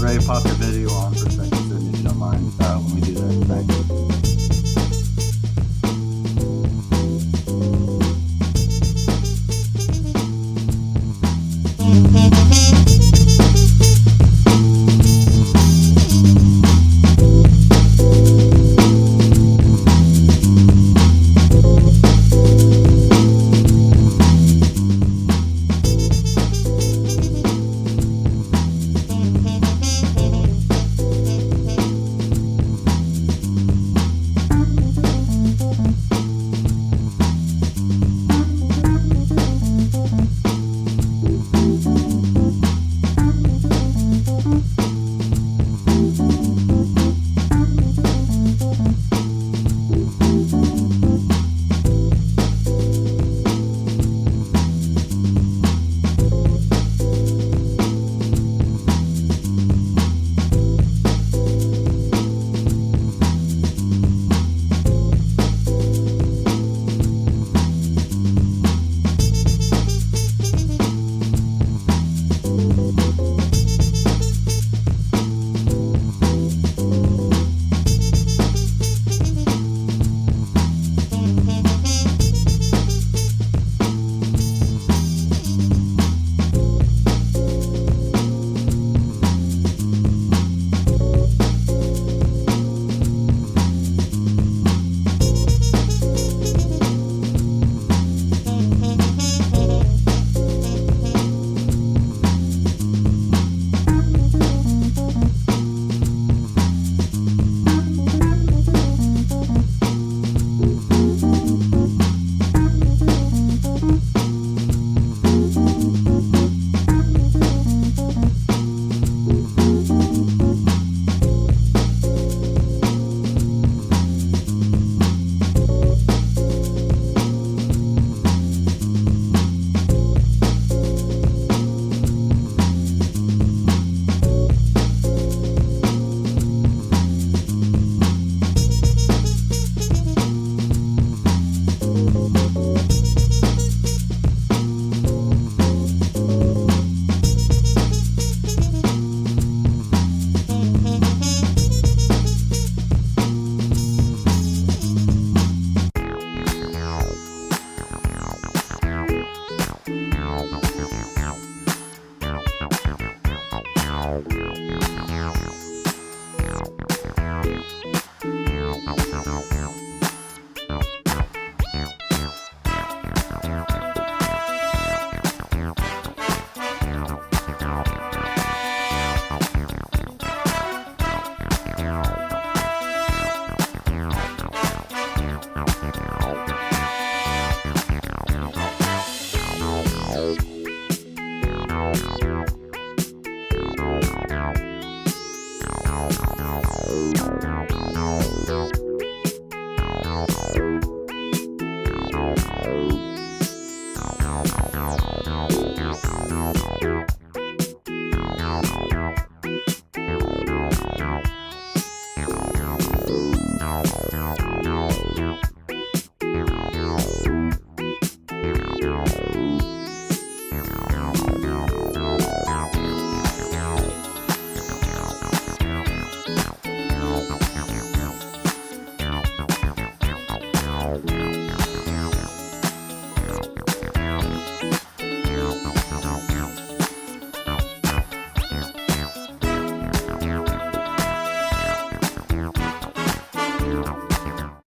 Ray, pop your video on for a second, if you don't mind, when we do that. Thanks.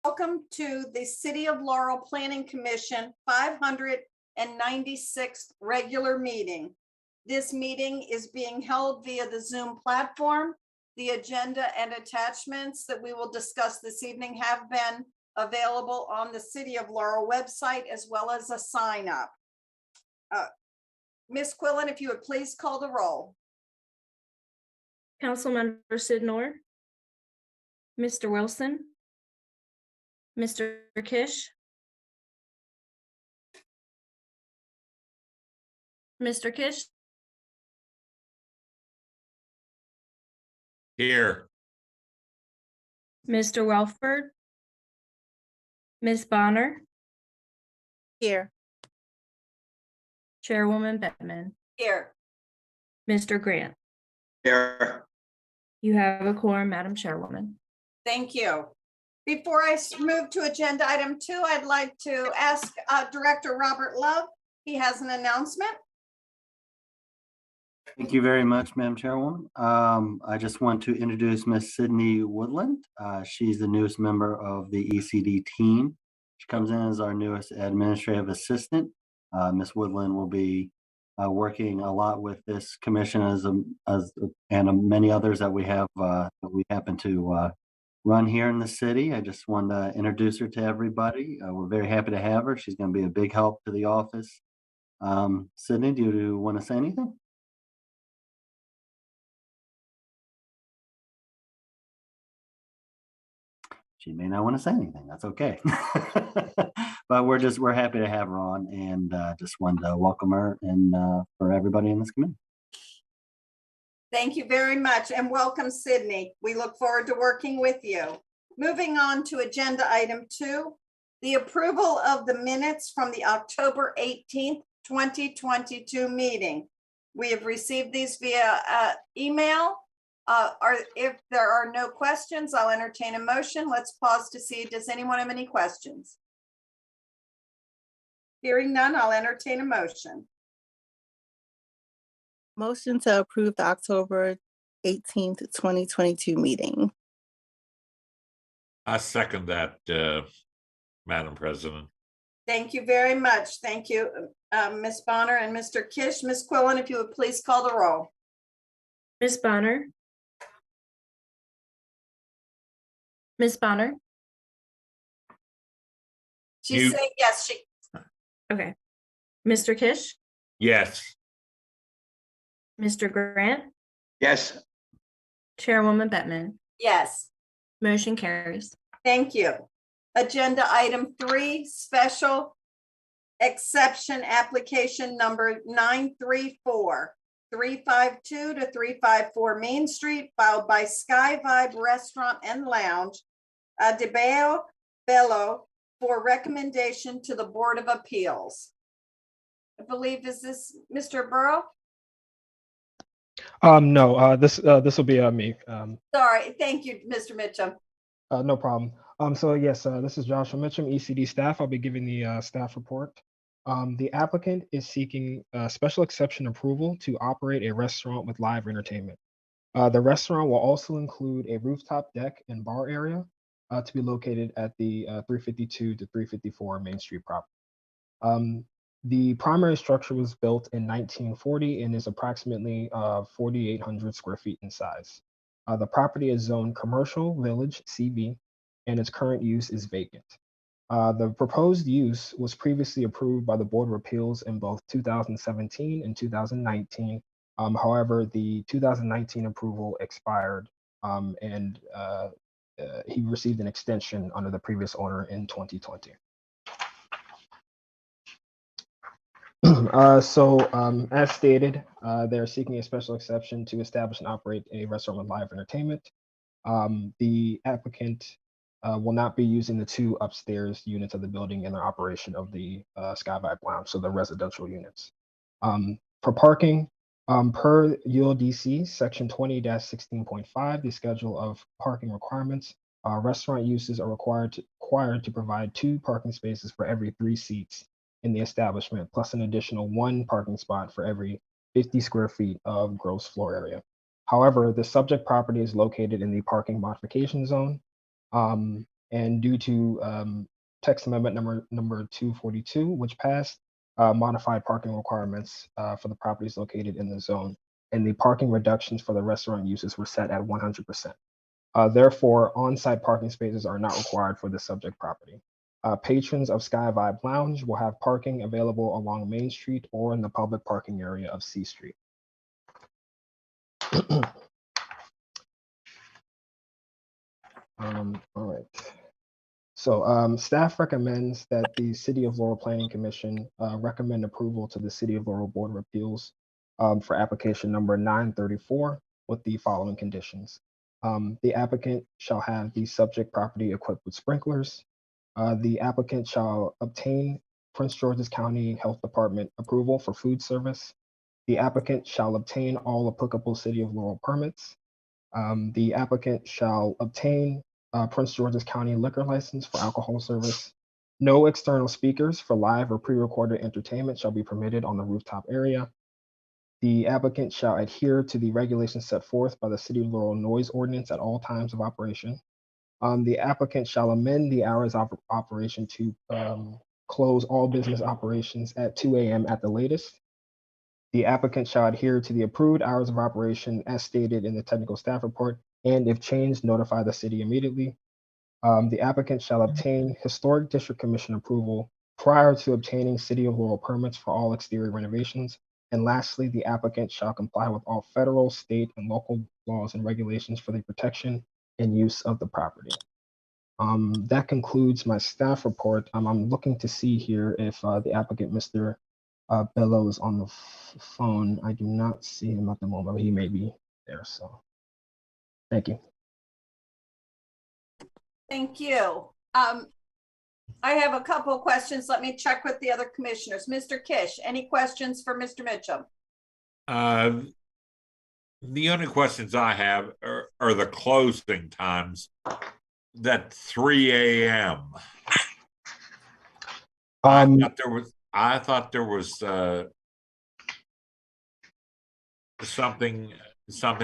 Welcome to the City of Laurel Planning Commission 596th regular meeting. This meeting is being held via the Zoom platform. The agenda and attachments that we will discuss this evening have been available on the City of Laurel website, as well as a sign up. Ms. Quillen, if you would please call the roll. Councilmember Sidnor, Mr. Wilson, Mr. Kish, Mr. Kish, Here. Mr. Welford, Ms. Bonner, Here. Chairwoman Bettman, Here. Mr. Grant. Here. You have a quorum, Madam Chairwoman. Thank you. Before I move to agenda item 2, I'd like to ask Director Robert Love. He has an announcement. Thank you very much, Madam Chairwoman. I just want to introduce Miss Sydney Woodland. She's the newest member of the ECD team. She comes in as our newest administrative assistant. Ms. Woodland will be working a lot with this commission and many others that we have that we happen to run here in the city. I just wanted to introduce her to everybody. We're very happy to have her. She's going to be a big help to the office. Sydney, do you want to say anything? She may not want to say anything. That's okay. But we're happy to have her on, and just wanted to welcome her and for everybody in this committee. Thank you very much and welcome, Sydney. We look forward to working with you. Moving on to agenda item 2, the approval of the minutes from the October 18th, 2022 meeting. We have received these via email. If there are no questions, I'll entertain a motion. Let's pause to see, does anyone have any questions? Hearing none, I'll entertain a motion. Motion to approve the October 18th, 2022 meeting. I second that, Madam President. Thank you very much. Thank you, Ms. Bonner and Mr. Kish. Ms. Quillen, if you would please call the roll. Ms. Bonner? Ms. Bonner? She's Mute. saying yes, Okay. Mr. Kish? Yes. Mr. Grant? Yes. Chairwoman Bettman? yes. Motion carries. Thank you. Agenda item 3, special exception application number 934, 352 to 354 Main Street, filed by Skyvibe Restaurant and Lounge, Adebayo, Bello, for recommendation to the Board of Appeals. I believe, is this Mr. Burrow? No, this will be me. Sorry, thank you, Mr. Mitchum. No problem. So yes, this is Joshua Mitchum, ECD staff. I'll be giving the staff report. The applicant is seeking special exception approval to operate a restaurant with live entertainment. The restaurant will also include a rooftop deck and bar area to be located at the 352 to 354 Main Street property. The primary structure was built in 1940 and is approximately 4,800 square feet in size. The property is zoned Commercial Village CV, and its current use is vacant. The proposed use was previously approved by the Board of Appeals in both 2017 and 2019. However, the 2019 approval expired, and he received an extension under the previous owner in 2020. As stated, they're seeking a special exception to establish and operate a restaurant with live entertainment. The applicant will not be using the 2 upstairs units of the building in their operation of the Skyvibe Lounge, so the residential units. For parking, per ULDC section 20-16.5, the schedule of parking requirements, restaurant uses are required to provide 2 parking spaces for every 3 seats in the establishment, plus an additional 1 parking spot for every 50 square feet of gross floor area. However, the subject property is located in the parking modification zone, and due to text amendment number 242, which passed, modified parking requirements for the properties located in the zone, and the parking reductions for the restaurant uses were set at 100%. Therefore, on-site parking spaces are not required for the subject property. Patrons of Skyvibe Lounge will have parking available along Main Street or in the public parking area of C Street. All right. So staff recommends that the City of Laurel Planning Commission recommend approval to the City of Laurel Board of Appeals for application number 934 with the following conditions. The applicant shall have the subject property equipped with sprinklers. The applicant shall obtain Prince George's County Health Department approval for food service. The applicant shall obtain all applicable City of Laurel permits. The applicant shall obtain Prince George's County liquor license for alcohol service. No external speakers for live or pre-recorded entertainment shall be permitted on the rooftop area. The applicant shall adhere to the regulations set forth by the City of Laurel noise ordinance at all times of operation. The applicant shall amend the hours of operation to close all business operations at 2 a.m. at the latest. The applicant shall adhere to the approved hours of operation as stated in the technical staff report, and if changed, notify the city immediately. The applicant shall obtain Historic District Commission approval prior to obtaining City of Laurel permits for all exterior renovations. And lastly, the applicant shall comply with all federal, state, and local laws and regulations for the protection and use of the property. That concludes my staff report. I'm looking to see here if the applicant, Mr. Bello, is on the phone. I do not see him at the moment, but he may be there. So thank you. Thank you. I have a couple of questions. Let me check with the other commissioners. Mr. Kish, any questions for Mr. Mitchum? The only questions I have are the closing times. That 3 a.m. I thought there was something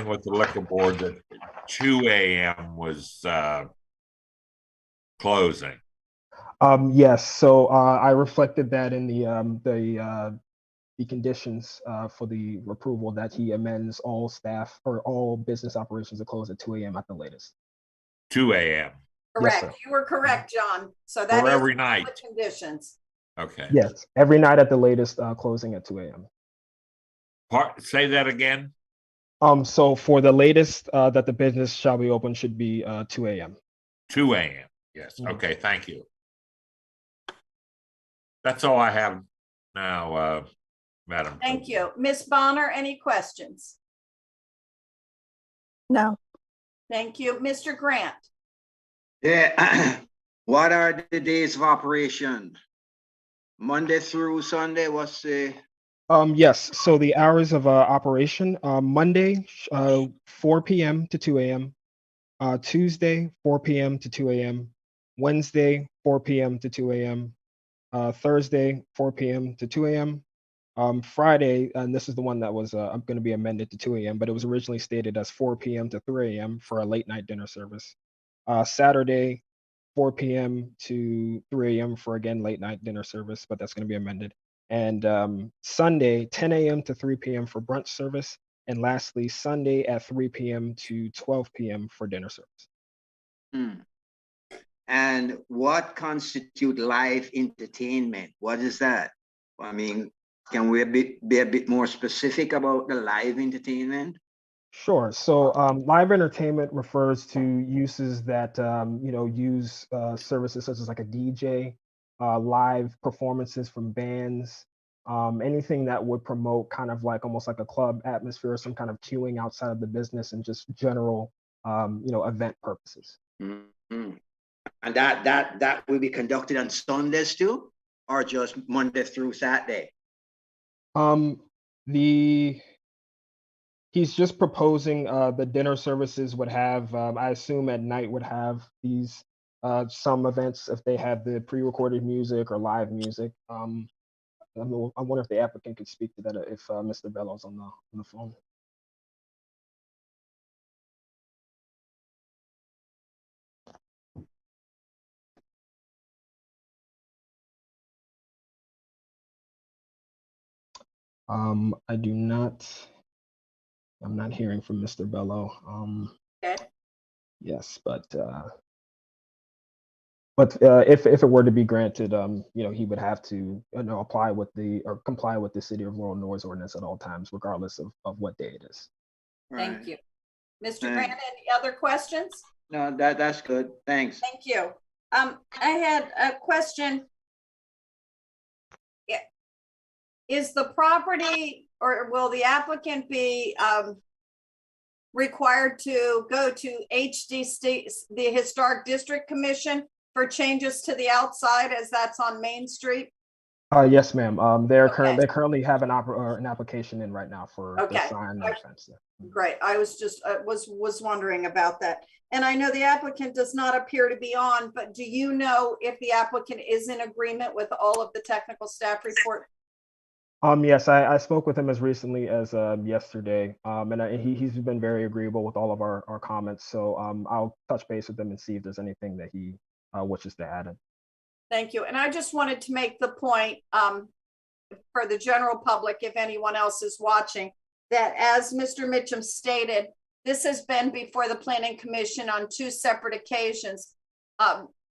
with the liquor board that 2 a.m. was closing. Yes, so I reflected that in the conditions for the approval that he amends all staff or all business operations to close at 2 a.m. at the latest. 2 a.m. Correct. Yes, You were correct, John. So that For is every one of night. the conditions. Okay. Yes, every night at the latest, closing at 2 a.m. Say that again. So for the latest that the business shall be open should be 2 a.m. 2 a.m. Yes. Mhm. Okay. Thank you. That's all I have now, Madam. Thank you. Ms. Bonner, any questions? No. Thank you. Mr. Grant? Yeah. What are the days of operation? Monday through Sunday? What's the? Yes, so the hours of operation, Monday, 4 p.m. to 2 a.m. Tuesday, 4 p.m. to 2 a.m. Wednesday, 4 p.m. to 2 a.m. Thursday, 4 p.m. to 2 a.m. Friday, and this is the one that was going to be amended to 2 a.m., but it was originally stated as 4 p.m. to 3 a.m. for a late night dinner service. Saturday, 4 p.m. to 3 a.m. for, again, late night dinner service, but that's going to be amended. And Sunday, 10 a.m. to 3 p.m. for brunch service. And lastly, Sunday at 3 p.m. to 12 p.m. for dinner service. And what constitute live entertainment? What is that? I mean, can we be a bit more specific about the live entertainment? Sure. So live entertainment refers to uses that use services such as like a DJ, live performances from bands, anything that would promote kind of like almost like a club atmosphere, some kind of queuing outside of the business and just general event purposes. Mm-hmm. And that will be conducted on Sundays too, or just Monday through Saturday? He's just proposing the dinner services would have, I assume at night would have these some events if they have the pre-recorded music or live music. I wonder if the applicant could speak to that if Mr. Bello's on the phone. I'm not hearing from Mr. Bello. Okay. Yes, but if it were to be granted, he would have to comply with the City of Laurel noise ordinance at all times, regardless of what day it is. Thank you. Mr. Thanks. Grant, any other questions? No, that's good. Thanks. Thank you. I had a question. Is the property, or will the applicant be required to go to HDC, the Historic District Commission, for changes to the outside, as that's on Main Street? Yes, ma'am. They're Okay. they currently have an application in right now for the Okay. sign and fence. Great. I was just, was wondering about that. And I know the applicant does not appear to be on, but do you know if the applicant is in agreement with all of the technical staff report? Yes, I spoke with him as recently as yesterday, and he's been very agreeable with all of our comments. So I'll touch base with him and see if there's anything that he wishes to add in. Thank you. And I just wanted to make the point for the general public, if anyone else is watching, that as Mr. Mitchum stated, this has been before the Planning Commission on 2 separate occasions.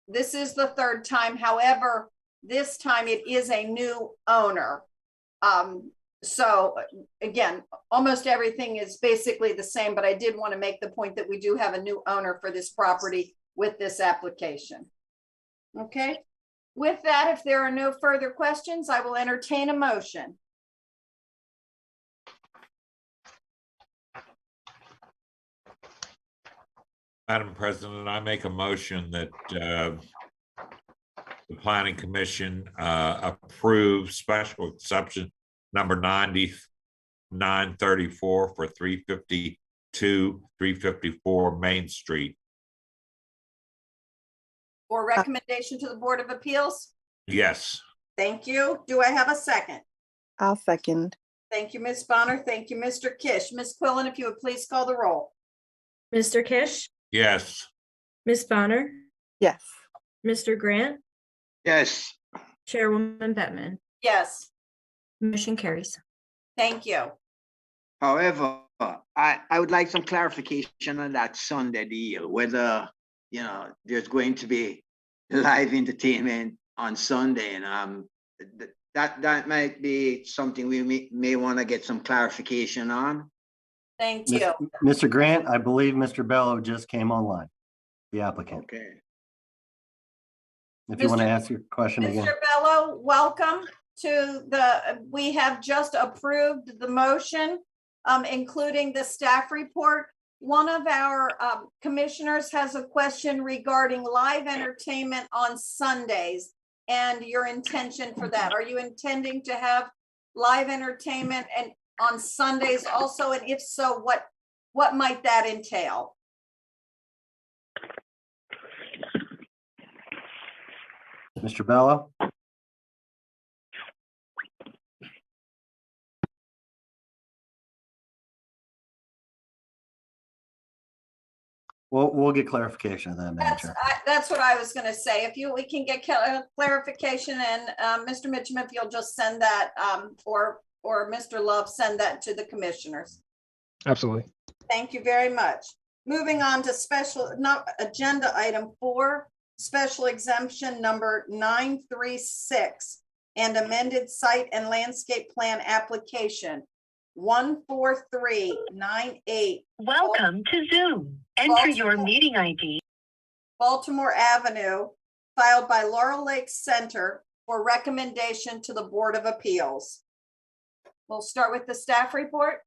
This is the 3rd time. However, this time it is a new owner. So again, almost everything is basically the same, but I did want to make the point that we do have a new owner for this property with this application. Okay. With that, if there are no further questions, I will entertain a motion. Madam President, I make a motion that the Planning Commission approve special exception number 9934 for 354 Main Street. For recommendation to the Board of Appeals? Yes. Thank you. Do I have a second? I'll second. Thank you, Ms. Bonner. Thank you, Mr. Kish. Ms. Quillen, if you would please call the roll. Mr. Kish, Yes. Ms. Bonner, Yes. Mr. Grant, Yes, Chairwoman Bettman. Yes, Motion carries. thank you. however, I would like some clarification on that Sunday deal, whether, there's going to be live entertainment on Sunday, and that might be something we may want to get some clarification on. Thank you. Mr. Grant, I believe Mr. Bello just came online, the applicant. Okay. If you want to Mr. ask your question again. Mr. Bello, welcome to we have just approved the motion, including the staff report. One of our commissioners has a question regarding live entertainment on Sundays and your intention for that. Are you intending to have live entertainment and on Sundays also? And if so, what might that entail? Mr. Bello? We'll get clarification of that, Madam Chair. That's what I was going to say. If we can get clarification, and Mr. Mitchum, if you'll just send that, or Mr. Love, send that to the commissioners. Absolutely. Thank you very much. Moving on to agenda item 4, special exemption number 936 and amended site and landscape plan application 14398. Welcome to Zoom. Enter your meeting ID. Baltimore Avenue, filed by Laurel Lake Center for recommendation to the Board of Appeals. We'll start with the staff report.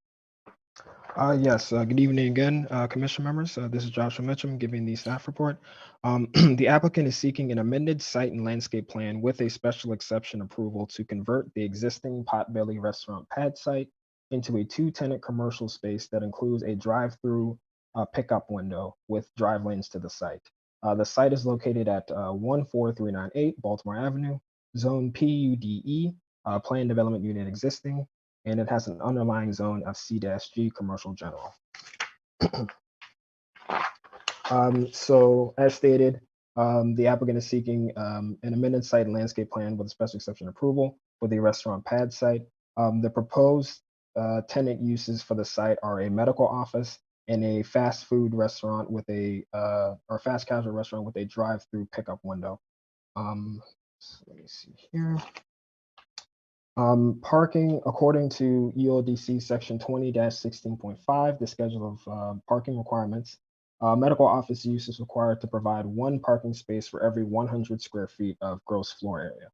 Yes, good evening again, commission members. This is Joshua Mitchum giving the staff report. The applicant is seeking an amended site and landscape plan with a special exception approval to convert the existing Potbelly Restaurant pad site into a 2-tenant commercial space that includes a drive-through pickup window with drive lanes to the site. The site is located at 14398 Baltimore Avenue, Zone PUDE, Plan Development Unit existing, and it has an underlying zone of C-G Commercial General. So as stated, the applicant is seeking an amended site and landscape plan with a special exception approval for the restaurant pad site. The proposed tenant uses for the site are a medical office and a fast food restaurant with or fast casual restaurant with a drive-through pickup window. So let me see here. Parking, according to ULDC section 20-16.5, the schedule of parking requirements, medical office use is required to provide 1 parking space for every 100 square feet of gross floor area.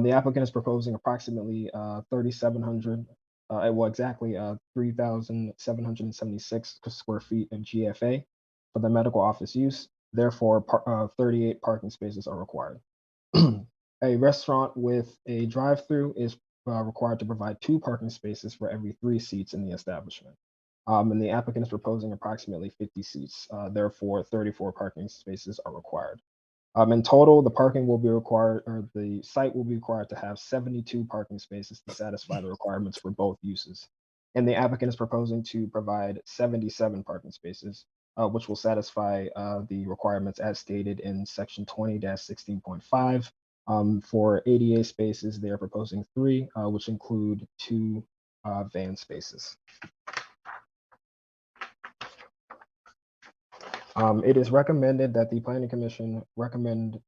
The applicant is proposing approximately 3,700, exactly 3,776 square feet of GFA for the medical office use. Therefore, 38 parking spaces are required. A restaurant with a drive-through is required to provide 2 parking spaces for every 3 seats in the establishment. And the applicant is proposing approximately 50 seats. Therefore, 34 parking spaces are required. In total, the parking will be required, or the site will be required to have 72 parking spaces to satisfy the requirements for both uses. And the applicant is proposing to provide 77 parking spaces, which will satisfy the requirements as stated in section 20-16.5. For ADA spaces, they are proposing 3, which include 2 van spaces. It is recommended that the Planning Commission recommend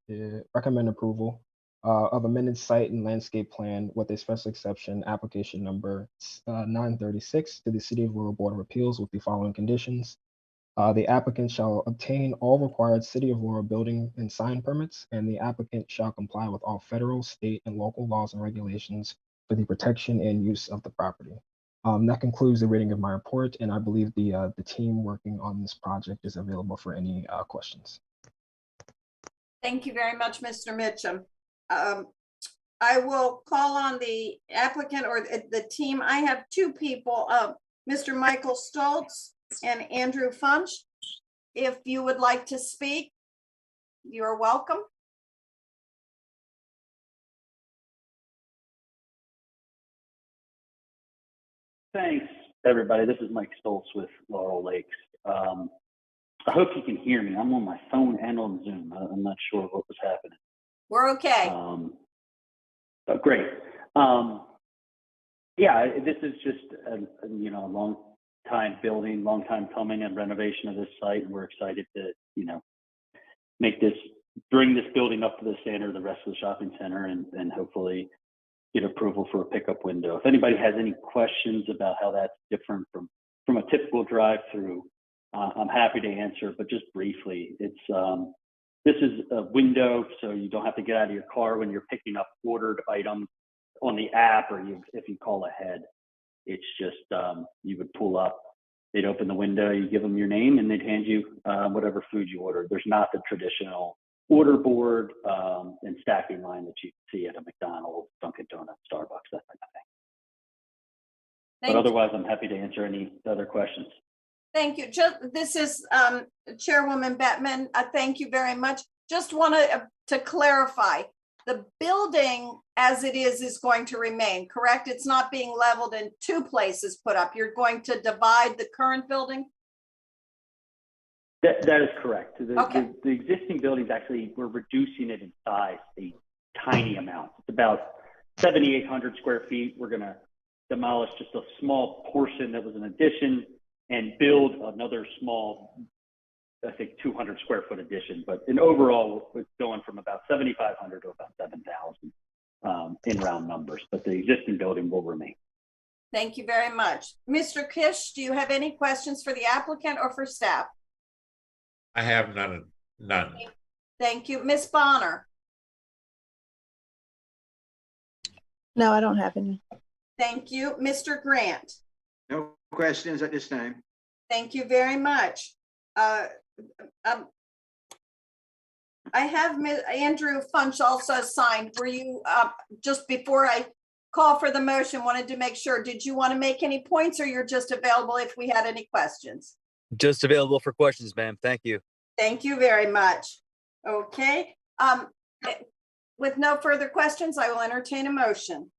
approval of amended site and landscape plan with a special exception application number 936 to the City of Laurel Board of Appeals with the following conditions. The applicant shall obtain all required City of Laurel building and sign permits, and the applicant shall comply with all federal, state, and local laws and regulations for the protection and use of the property. That concludes the reading of my report, and I believe the team working on this project is available for any questions. Thank you very much, Mr. Mitchum. I will call on the applicant or the team. I have 2 people, Mr. Michael Stoltz and Andrew Funch. If you would like to speak, you're welcome. Thanks, everybody. This is Mike Stoltz with Laurel Lakes. I hope you can hear me. I'm on my phone and on Zoom. I'm not sure what was happening. We're okay. Oh, great. Yeah, this is just a long time building, long time coming and renovation of this site. And we're excited to, bring this building up to the standard of the rest of the shopping center and hopefully get approval for a pickup window. If anybody has any questions about how that's different from a typical drive-through, I'm happy to answer, but just briefly, this is a window, so you don't have to get out of your car when you're picking up ordered items on the app, or if you call ahead. It's just, you would pull up, they'd open the window, you give them your name, and they'd hand you whatever food you ordered. There's not the traditional order board and stacking line that you see at a McDonald's, Dunkin' Donuts, Starbucks, that type of thing. But otherwise, I'm happy to answer any other questions. Thank you. This is Chairwoman Bettman. Thank you very much. Just want to clarify, the building as it is going to remain, correct? It's not being leveled and 2 places put up. You're going to divide the current building? That is correct. Okay. The existing buildings, actually, we're reducing it in size a tiny amount. It's about 7,800 square feet. We're going to demolish just a small portion that was an addition and build another small, I think, 200 square foot addition. But in overall, it's going from about 7,500 to about 7,000 in round numbers. But the existing building will remain. Thank you very much. Mr. Kish, do you have any questions for the applicant or for staff? I have none. Thank you. Ms. Bonner? No, I don't have any. Thank you. Mr. Grant? No questions at this time. Thank you very much. I have Andrew Funch also signed. Were you, just before I call for the motion, wanted to make sure, did you want to make any points or you're just available if we had any questions? Just available for questions, ma'am. Thank you. Thank you very much. Okay. With no further questions, I will entertain a motion.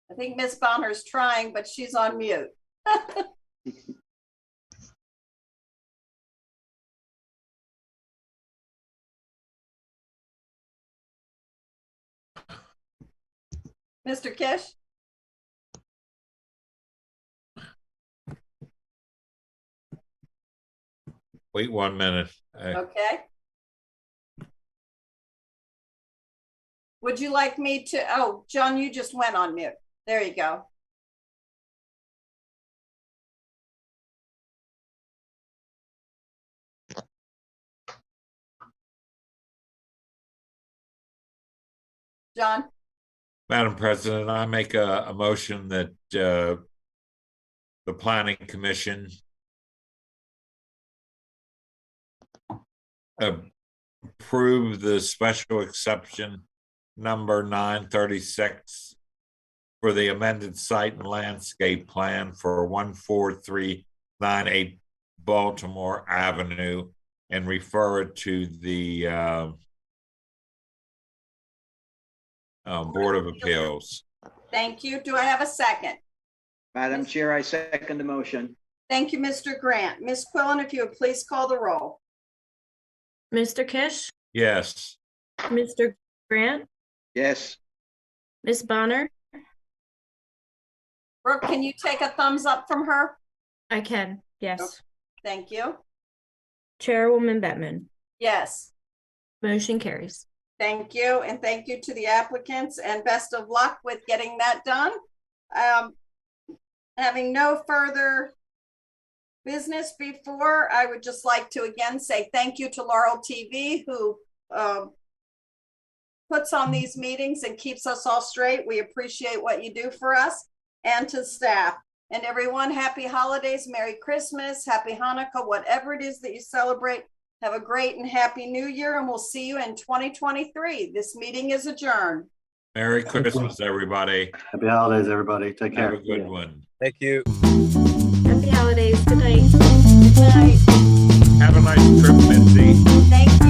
I think Ms. Bonner's trying, but she's on mute. Mr. Kish? Wait 1 minute. Okay. Would you like me to, oh, John, you just went on mute. There you go. John? Madam President, I make a motion that the Planning Commission approve the special exception number 936 for the amended site and landscape plan for 14398 Baltimore Avenue and refer it to the Board of Appeals. Thank you. Do I have a second? Madam Chair, I second the motion. Thank you, Mr. Grant. Ms. Quillen, if you would please call the roll. Mr. Kish, Yes. Mr. Grant, Yes. Ms. Bonner, Brooke, can you take a thumbs up from her? I can, yes. Thank you. Chairwoman Bettman, Yes. motion carries. Thank you, and thank you to the applicants, and best of luck with getting that done. Having no further business before, I would just like to again say thank you to Laurel TV, who puts on these meetings and keeps us all straight. We appreciate what you do for us, and to staff. And everyone, happy holidays, Merry Christmas, Happy Hanukkah, whatever it is that you celebrate. Have a great and happy new year, and we'll see you in 2023. This meeting is adjourned. Merry Christmas, everybody. Happy holidays, everybody. Take care. Have a good one. Thank you. Happy holidays. Good night. Good night. Have a nice trip, Mitzi. Thank you.